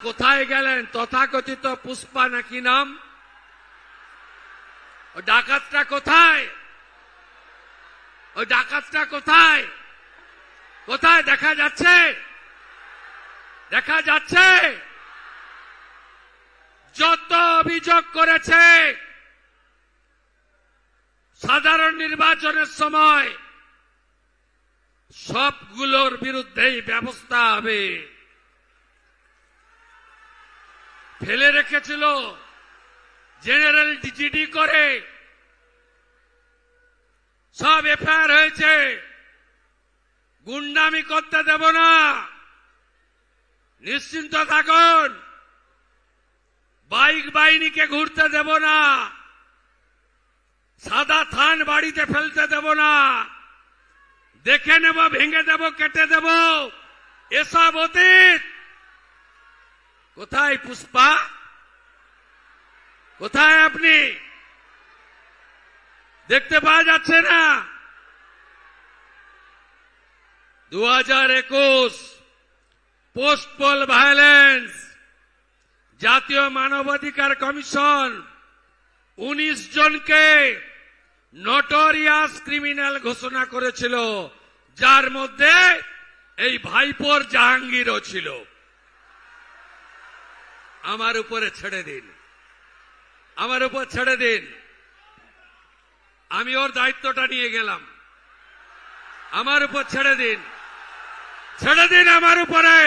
কোথায় গেলেন তথাকথিত পুষ্পা নাকি নাম? ওই ডাকাতটা কোথায়? ওই ডাকাতটা কোথায়? কোথায় দেখা যাচ্ছে? দেখা যাচ্ছে? যত অভিযোগ করেছে সাধারণ নির্বাচনের সময় সবগুলোর বিরুদ্ধেই ব্যবস্থা হবে। ফেলে রেখেছিল জেনারেল জিডি করে, সব এফআইআর হয়েছে। গুন্ডামি করতে দেব না, নিশ্চিন্ত থাকুন। বাইক বাহিনীকে ঘুরতে দেব না, সাদা থান বাড়িতে ফেলতে দেব না, দেখে নেব, ভেঙে দেব, কেটে দেব, এসব অতীত। কোথায় পুষ্পা? কোথায় আপনি? দেখতে পাওয়া যাচ্ছে না? 2021 পোস্ট পোল ভায়োলেন্স, জাতীয় মানবাধিকার কমিশন 19 জনকে নটোরিয়াস ক্রিমিনাল ঘোষণা করেছিল, যার মধ্যে এই ভাইপোর জাহাঙ্গীরও ছিল। আমার উপরে ছেড়ে দিন, আমার উপর ছেড়ে দিন। আমি ওর দায়িত্বটা নিয়ে গেলাম, আমার উপর ছেড়ে দিন, ছেড়ে দিন আমার উপরে।